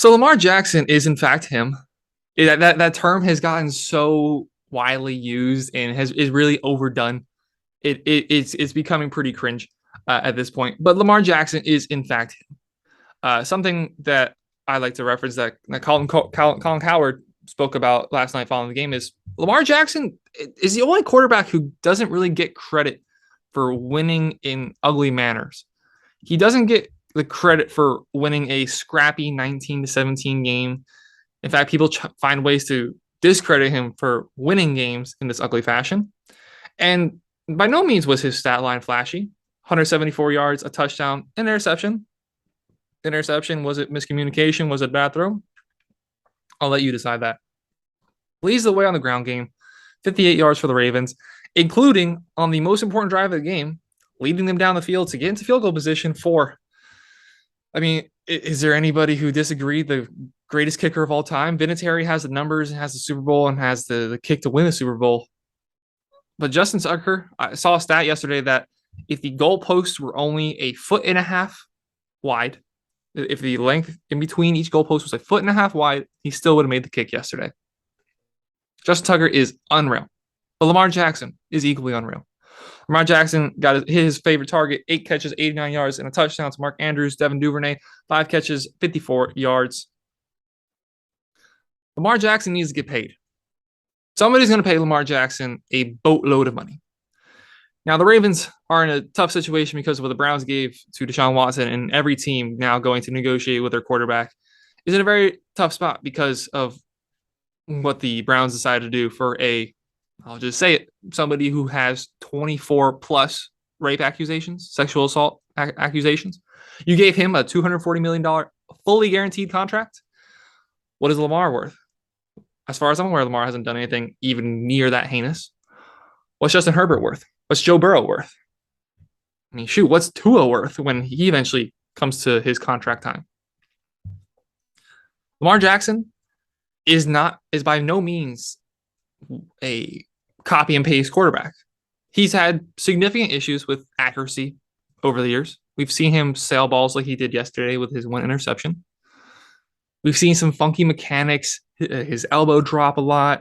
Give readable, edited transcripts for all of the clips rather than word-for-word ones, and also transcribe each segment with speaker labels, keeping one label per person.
Speaker 1: So Lamar Jackson is in fact him. That term has gotten so widely used and is really overdone. It's becoming pretty cringe at this point. But Lamar Jackson is in fact him. Something that I like to reference that Colin Cowherd spoke about last night following the game is Lamar Jackson is the only quarterback who doesn't really get credit for winning in ugly manners. He doesn't get the credit for winning a scrappy 19-17 game. In fact, people find ways to discredit him for winning games in this ugly fashion. And by no means was his stat line flashy. 174 yards, a touchdown, an interception. Was it miscommunication? Was it bad throw? I'll let you decide that. Leads the way on the ground game. 58 yards for the Ravens, including on the most important drive of the game, leading them down the field to get into field goal position for. I mean, is there anybody who disagreed? The greatest kicker of all time. Vinatieri has the numbers and has the Super Bowl and has the kick to win the Super Bowl. But Justin Tucker, I saw a stat yesterday that if the goalposts were only a foot and a half wide, if the length in between each goalpost was a foot and a half wide, he still would have made the kick yesterday. Justin Tucker is unreal. But Lamar Jackson is equally unreal. Lamar Jackson got his favorite target, 8 catches, 89 yards, and a touchdown to Mark Andrews. Devin Duvernay, 5 catches, 54 yards. Lamar Jackson needs to get paid. Somebody's going to pay Lamar Jackson a boatload of money. Now, the Ravens are in a tough situation because of what the Browns gave to Deshaun Watson, and every team now going to negotiate with their quarterback is in a very tough spot because of what the Browns decided to do for I'll just say it, somebody who has 24 plus rape accusations, sexual assault accusations. You gave him a $240 million fully guaranteed contract. What is Lamar worth? As far as I'm aware, Lamar hasn't done anything even near that heinous. What's Justin Herbert worth? What's Joe Burrow worth? I mean, shoot, what's Tua worth when he eventually comes to his contract time? Lamar Jackson is by no means a copy and paste quarterback. He's had significant issues with accuracy over the years. We've seen him sail balls like he did yesterday with his 1 interception. We've seen some funky mechanics, his elbow drop a lot.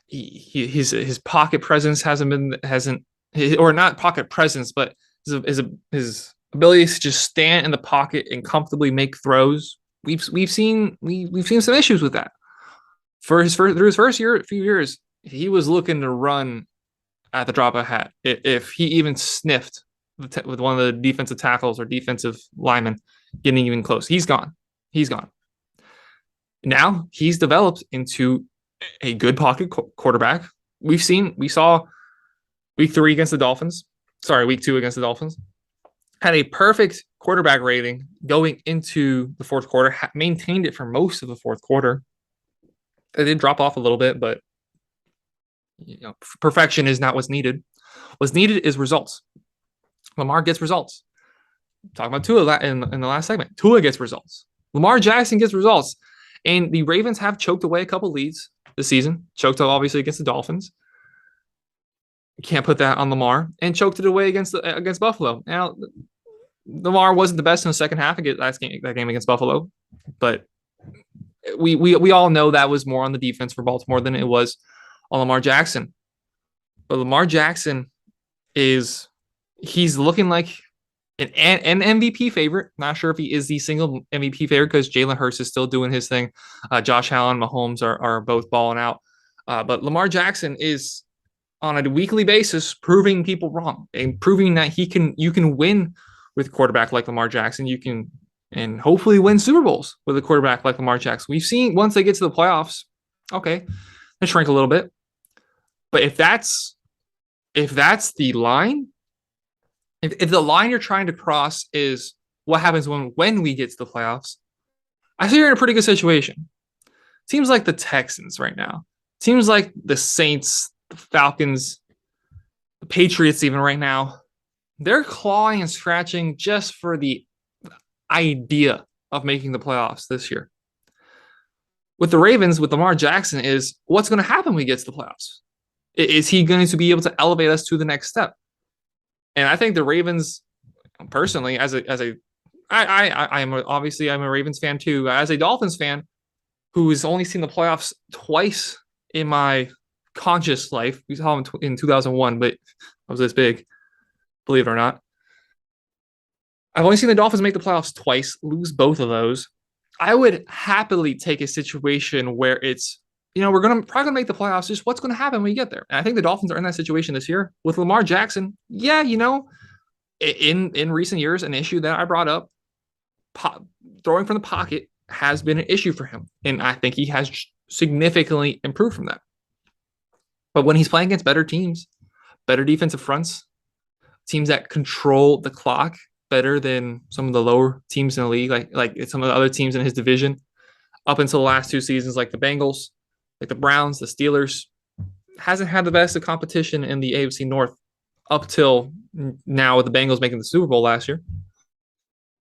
Speaker 1: His pocket presence or not pocket presence, but his ability to just stand in the pocket and comfortably make throws. We've seen some issues with that. Through his first few years, he was looking to run at the drop of a hat. If he even sniffed with one of the defensive tackles or defensive linemen getting even close, he's gone. Now he's developed into a good pocket quarterback. We saw week 2 against the Dolphins. Had a perfect quarterback rating going into the fourth quarter, maintained it for most of the fourth quarter. It did drop off a little bit, but perfection is not what's needed. What's needed is results. Lamar gets results. Talking about Tua in the last segment. Tua gets results. Lamar Jackson gets results. And the Ravens have choked away a couple leads this season. Choked obviously against the Dolphins. You can't put that on Lamar. And choked it away against Buffalo. Now, Lamar wasn't the best in the second half of that game against Buffalo, but we all know that was more on the defense for Baltimore than it was on Lamar Jackson. But Lamar Jackson he's looking like an MVP favorite. Not sure if he is the single MVP favorite because Jalen Hurts is still doing his thing. Josh Allen, Mahomes are both balling out. But Lamar Jackson is on a weekly basis proving people wrong and proving that you can win with a quarterback like Lamar Jackson. You can and hopefully win Super Bowls with a quarterback like Lamar Jackson. We've seen once they get to the playoffs, okay, they shrink a little bit. But if that's the line, if the line you're trying to cross is what happens when we get to the playoffs, I think you're in a pretty good situation. Seems like the Texans right now. Seems like the Saints, the Falcons, the Patriots even right now. They're clawing and scratching just for the idea of making the playoffs this year. With the Ravens, with Lamar Jackson, is what's going to happen when we get to the playoffs? Is he going to be able to elevate us to the next step? And I think the Ravens, personally, as a Obviously I'm a Ravens fan too. As a Dolphins fan who has only seen the playoffs twice in my conscious life, we saw them in 2001, but I was this big, believe it or not. I've only seen the Dolphins make the playoffs twice, lose both of those. I would happily take a situation where it's, we're gonna probably gonna make the playoffs. Just what's gonna happen when you get there? And I think the Dolphins are in that situation this year with Lamar Jackson. Yeah, in recent years, an issue that I brought up, throwing from the pocket has been an issue for him, and I think he has significantly improved from that. But when he's playing against better teams, better defensive fronts, teams that control the clock better than some of the lower teams in the league, like some of the other teams in his division, up until the last two seasons, like the Bengals, like the Browns, the Steelers, hasn't had the best of competition in the AFC North up till now with the Bengals making the Super Bowl last year.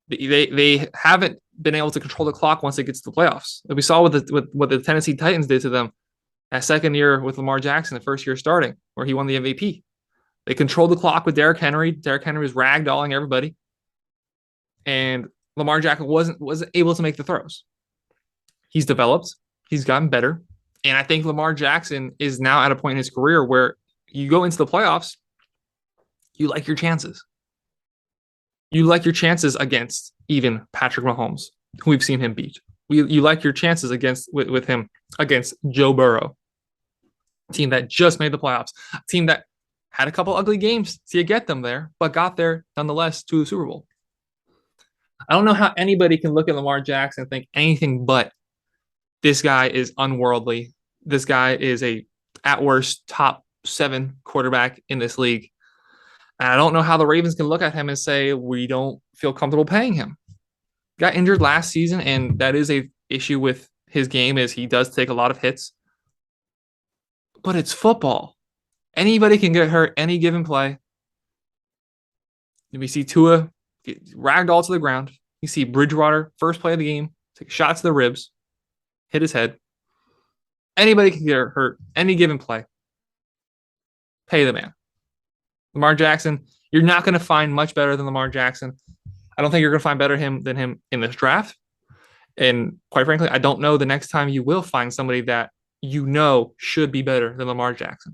Speaker 1: They haven't been able to control the clock once it gets to the playoffs. We saw with what the Tennessee Titans did to them that second year with Lamar Jackson, the first year starting, where he won the MVP. They controlled the clock with Derrick Henry. Derrick Henry was ragdolling everybody, and Lamar Jackson wasn't able to make the throws. He's developed. He's gotten better, and I think Lamar Jackson is now at a point in his career where you go into the playoffs, you like your chances. You like your chances against even Patrick Mahomes, who we've seen him beat. You like your chances with him against Joe Burrow, team that just made the playoffs, a team that had a couple ugly games to get them there, but got there nonetheless to the Super Bowl. I don't know how anybody can look at Lamar Jackson and think anything but this guy is unworldly. This guy is at worst, top 7 quarterback in this league. And I don't know how the Ravens can look at him and say, we don't feel comfortable paying him. Got injured last season, and that is a issue with his game is he does take a lot of hits. But it's football. Anybody can get hurt any given play. We see Tua get ragdoll to the ground. You see Bridgewater, first play of the game, take a shot to the ribs, hit his head. Anybody can get hurt any given play. Pay the man. Lamar Jackson, you're not going to find much better than Lamar Jackson. I don't think you're going to find better than him in this draft. And quite frankly, I don't know the next time you will find somebody that should be better than Lamar Jackson.